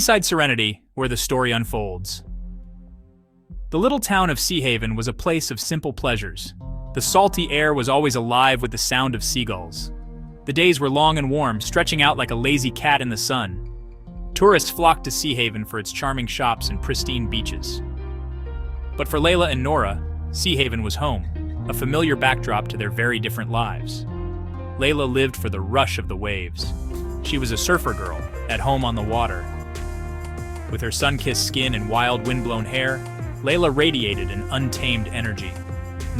seaside serenity, where the story unfolds. The little town of Sea Haven was a place of simple pleasures. The salty air was always alive with the sound of seagulls. The days were long and warm, stretching out like a lazy cat in the sun. Tourists flocked to Sea Haven for its charming shops and pristine beaches. But for Layla and Nora, Sea Haven was home, a familiar backdrop to their very different lives. Layla lived for the rush of the waves. She was a surfer girl, at home on the water. With her sun-kissed skin and wild wind-blown hair, Layla radiated an untamed energy.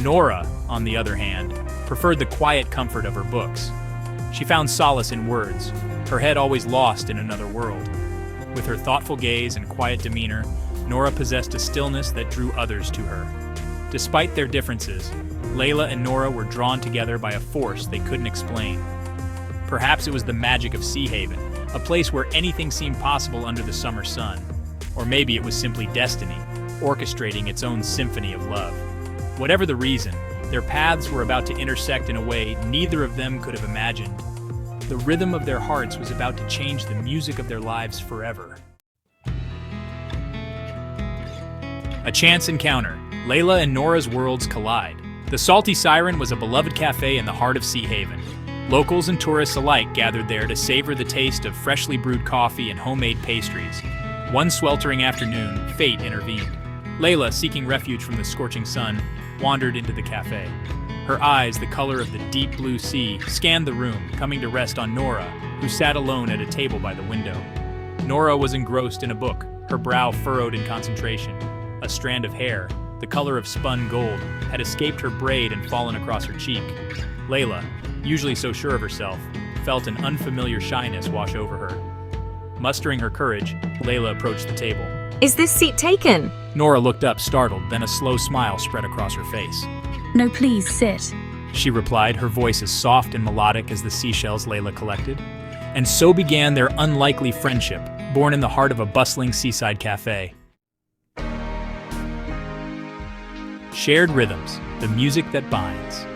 Nora, on the other hand, preferred the quiet comfort of her books. She found solace in words, her head always lost in another world. With her thoughtful gaze and quiet demeanor, Nora possessed a stillness that drew others to her. Despite their differences, Layla and Nora were drawn together by a force they couldn't explain. Perhaps it was the magic of Sea Haven, a place where anything seemed possible under the summer sun. Or maybe it was simply destiny, orchestrating its own symphony of love. Whatever the reason, their paths were about to intersect in a way neither of them could have imagined. The rhythm of their hearts was about to change the music of their lives forever. A chance encounter. Layla and Nora's worlds collide. The Salty Siren was a beloved cafe in the heart of Sea Haven. Locals and tourists alike gathered there to savor the taste of freshly brewed coffee and homemade pastries. One sweltering afternoon, fate intervened. Layla, seeking refuge from the scorching sun, wandered into the cafe. Her eyes, the color of the deep blue sea, scanned the room, coming to rest on Nora, who sat alone at a table by the window. Nora was engrossed in a book, her brow furrowed in concentration. A strand of hair, the color of spun gold, had escaped her braid and fallen across her cheek. Layla, usually so sure of herself, felt an unfamiliar shyness wash over her. Mustering her courage, Layla approached the table. Is this seat taken? Nora looked up, startled, then a slow smile spread across her face. No, please, sit. She replied, her voice as soft and melodic as the seashells Layla collected. And so began their unlikely friendship, born in the heart of a bustling seaside cafe. Shared rhythms, the music that binds.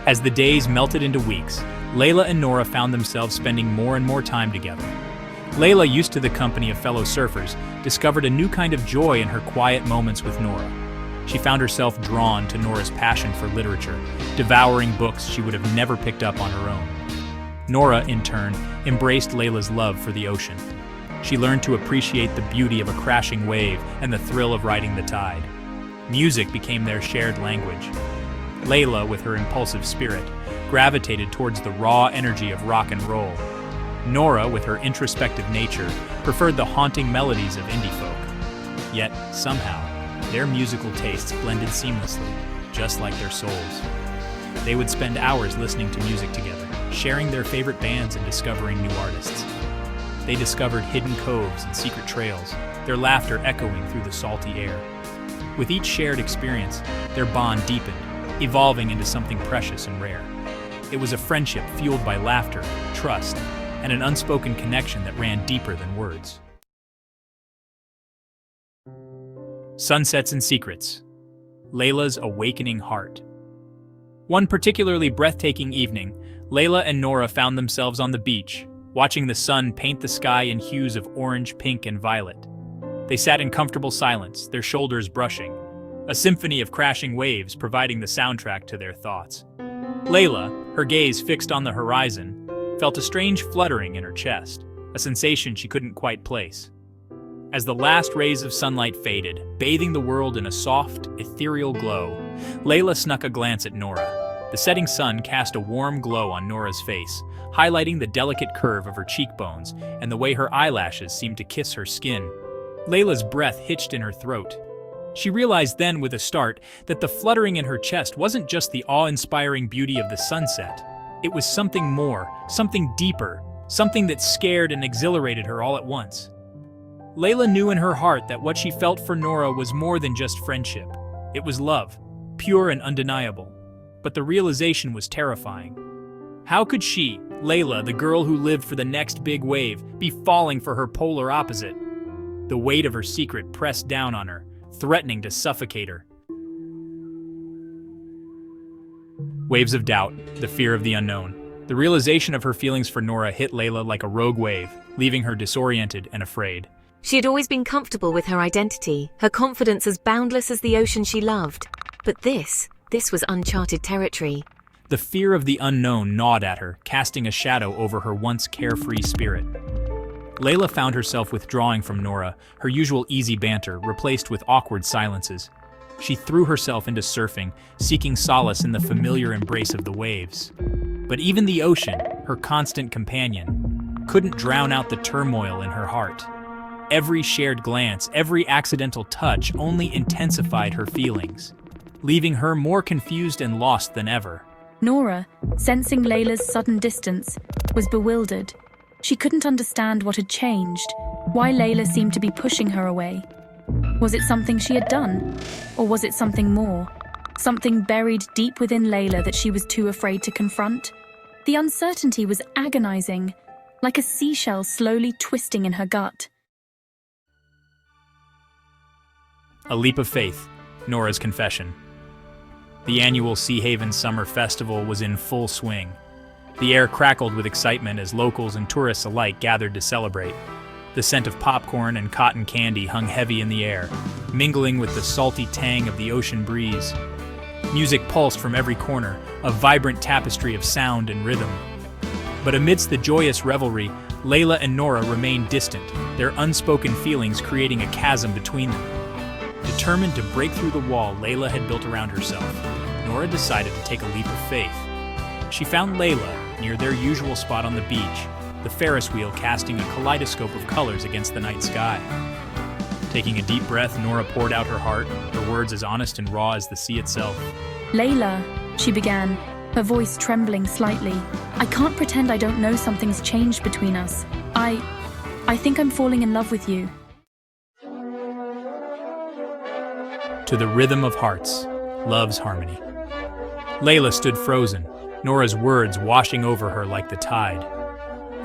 As the days melted into weeks, Layla and Nora found themselves spending more and more time together. Layla, used to the company of fellow surfers, discovered a new kind of joy in her quiet moments with Nora. She found herself drawn to Nora's passion for literature, devouring books she would have never picked up on her own. Nora, in turn, embraced Layla's love for the ocean. She learned to appreciate the beauty of a crashing wave and the thrill of riding the tide. Music became their shared language. Layla, with her impulsive spirit, gravitated towards the raw energy of rock and roll. Nora, with her introspective nature, preferred the haunting melodies of indie folk. Yet, somehow, their musical tastes blended seamlessly, just like their souls. They would spend hours listening to music together, sharing their favorite bands and discovering new artists. They discovered hidden coves and secret trails, their laughter echoing through the salty air. With each shared experience, their bond deepened, evolving into something precious and rare. It was a friendship fueled by laughter, trust, and an unspoken connection that ran deeper than words. Sunsets and Secrets. Layla's Awakening Heart. One particularly breathtaking evening, Layla and Nora found themselves on the beach, watching the sun paint the sky in hues of orange, pink, and violet. They sat in comfortable silence, their shoulders brushing, a symphony of crashing waves providing the soundtrack to their thoughts. Layla, her gaze fixed on the horizon, felt a strange fluttering in her chest, a sensation she couldn't quite place. As the last rays of sunlight faded, bathing the world in a soft, ethereal glow, Layla snuck a glance at Nora. The setting sun cast a warm glow on Nora's face, highlighting the delicate curve of her cheekbones and the way her eyelashes seemed to kiss her skin. Layla's breath hitched in her throat. She realized then with a start that the fluttering in her chest wasn't just the awe-inspiring beauty of the sunset. It was something more, something deeper, something that scared and exhilarated her all at once. Layla knew in her heart that what she felt for Nora was more than just friendship. It was love, pure and undeniable. But the realization was terrifying. How could she, Layla, the girl who lived for the next big wave, be falling for her polar opposite? The weight of her secret pressed down on her, threatening to suffocate her. Waves of doubt, the fear of the unknown. The realization of her feelings for Nora hit Layla like a rogue wave, leaving her disoriented and afraid. She had always been comfortable with her identity, her confidence as boundless as the ocean she loved. But this was uncharted territory. The fear of the unknown gnawed at her, casting a shadow over her once carefree spirit. Layla found herself withdrawing from Nora, her usual easy banter replaced with awkward silences. She threw herself into surfing, seeking solace in the familiar embrace of the waves. But even the ocean, her constant companion, couldn't drown out the turmoil in her heart. Every shared glance, every accidental touch only intensified her feelings, leaving her more confused and lost than ever. Nora, sensing Layla's sudden distance, was bewildered. She couldn't understand what had changed, why Layla seemed to be pushing her away. Was it something she had done? Or was it something more? Something buried deep within Layla that she was too afraid to confront? The uncertainty was agonizing, like a seashell slowly twisting in her gut. A leap of faith, Nora's confession. The annual Sea Haven Summer Festival was in full swing. The air crackled with excitement as locals and tourists alike gathered to celebrate. The scent of popcorn and cotton candy hung heavy in the air, mingling with the salty tang of the ocean breeze. Music pulsed from every corner, a vibrant tapestry of sound and rhythm. But amidst the joyous revelry, Layla and Nora remained distant, their unspoken feelings creating a chasm between them. Determined to break through the wall Layla had built around herself, Nora decided to take a leap of faith. She found Layla near their usual spot on the beach, the Ferris wheel casting a kaleidoscope of colors against the night sky. Taking a deep breath, Nora poured out her heart, her words as honest and raw as the sea itself. Layla, she began, her voice trembling slightly. I can't pretend I don't know something's changed between us. I think I'm falling in love with you. To the rhythm of hearts, love's harmony. Layla stood frozen, Nora's words washing over her like the tide.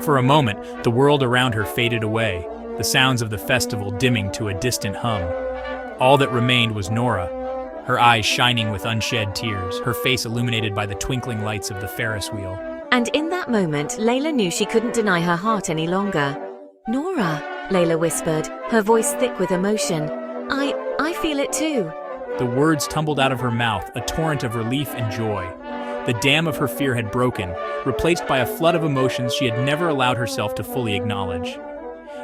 For a moment, the world around her faded away, the sounds of the festival dimming to a distant hum. All that remained was Nora, her eyes shining with unshed tears, her face illuminated by the twinkling lights of the Ferris wheel. And in that moment, Layla knew she couldn't deny her heart any longer. Nora, Layla whispered, her voice thick with emotion. I feel it too. The words tumbled out of her mouth, a torrent of relief and joy. The dam of her fear had broken, replaced by a flood of emotions she had never allowed herself to fully acknowledge.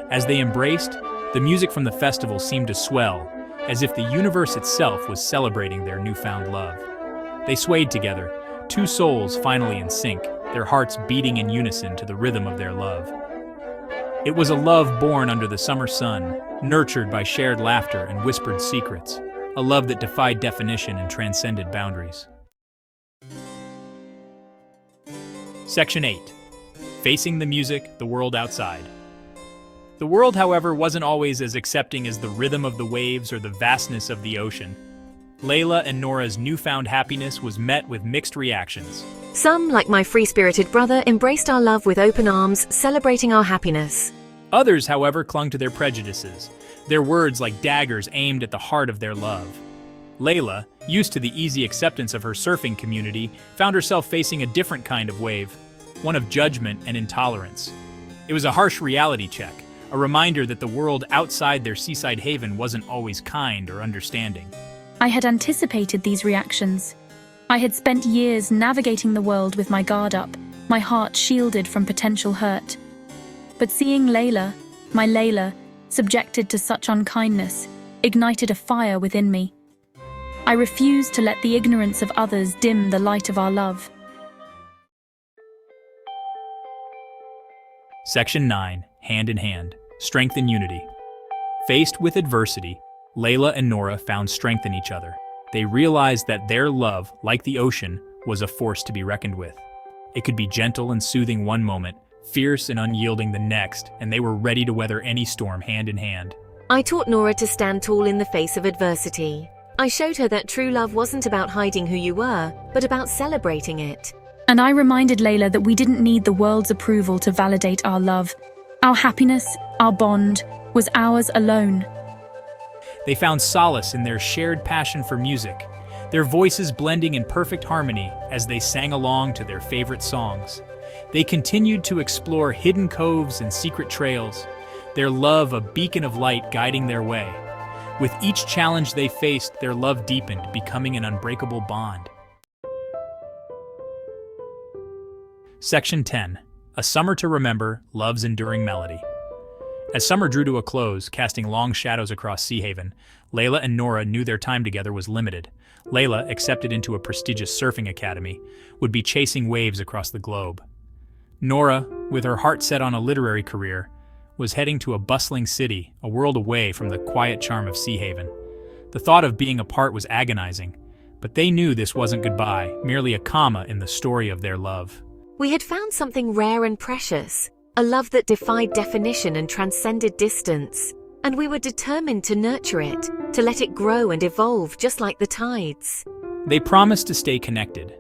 As they embraced, the music from the festival seemed to swell, as if the universe itself was celebrating their newfound love. They swayed together, two souls finally in sync, their hearts beating in unison to the rhythm of their love. It was a love born under the summer sun, nurtured by shared laughter and whispered secrets, a love that defied definition and transcended boundaries. Section 8. Facing the music, the world outside. The world, however, wasn't always as accepting as the rhythm of the waves or the vastness of the ocean. Layla and Nora's newfound happiness was met with mixed reactions. Some, like my free-spirited brother, embraced our love with open arms, celebrating our happiness. Others, however, clung to their prejudices, their words like daggers aimed at the heart of their love. Layla, used to the easy acceptance of her surfing community, found herself facing a different kind of wave, one of judgment and intolerance. It was a harsh reality check, a reminder that the world outside their seaside haven wasn't always kind or understanding. I had anticipated these reactions. I had spent years navigating the world with my guard up, my heart shielded from potential hurt. But seeing Layla, my Layla, subjected to such unkindness, ignited a fire within me. I refused to let the ignorance of others dim the light of our love. Section 9. Hand in Hand. Strength and Unity. Faced with adversity, Layla and Nora found strength in each other. They realized that their love, like the ocean, was a force to be reckoned with. It could be gentle and soothing one moment, fierce and unyielding the next, and they were ready to weather any storm hand in hand. I taught Nora to stand tall in the face of adversity. I showed her that true love wasn't about hiding who you were, but about celebrating it. And I reminded Layla that we didn't need the world's approval to validate our love. Our happiness, our bond, was ours alone. They found solace in their shared passion for music, their voices blending in perfect harmony as they sang along to their favorite songs. They continued to explore hidden coves and secret trails, their love a beacon of light guiding their way. With each challenge they faced, their love deepened, becoming an unbreakable bond. Section 10. A Summer to Remember, Love's Enduring Melody. As summer drew to a close, casting long shadows across Sea Haven, Layla and Nora knew their time together was limited. Layla, accepted into a prestigious surfing academy, would be chasing waves across the globe. Nora, with her heart set on a literary career, was heading to a bustling city, a world away from the quiet charm of Sea Haven. The thought of being apart was agonizing, but they knew this wasn't goodbye, merely a comma in the story of their love. We had found something rare and precious, a love that defied definition and transcended distance, and we were determined to nurture it, to let it grow and evolve just like the tides. They promised to stay connected,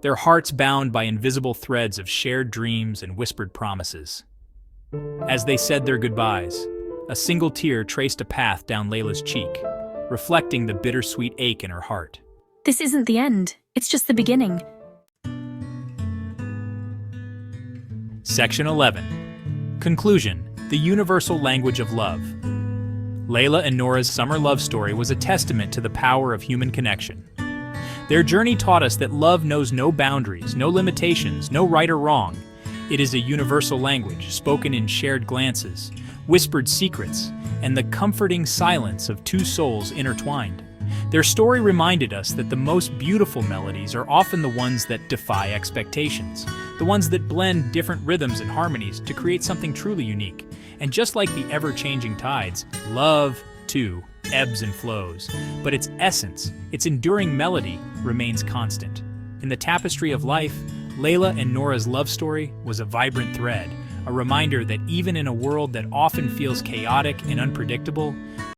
their hearts bound by invisible threads of shared dreams and whispered promises. As they said their goodbyes, a single tear traced a path down Layla's cheek, reflecting the bittersweet ache in her heart. This isn't the end, it's just the beginning. Section 11. Conclusion: The Universal Language of Love. Layla and Nora's summer love story was a testament to the power of human connection. Their journey taught us that love knows no boundaries, no limitations, no right or wrong. It is a universal language, spoken in shared glances, whispered secrets, and the comforting silence of two souls intertwined. Their story reminded us that the most beautiful melodies are often the ones that defy expectations, the ones that blend different rhythms and harmonies to create something truly unique. And just like the ever-changing tides, love, too, ebbs and flows. But its essence, its enduring melody, remains constant. In the tapestry of life, Layla and Nora's love story was a vibrant thread, a reminder that even in a world that often feels chaotic and unpredictable,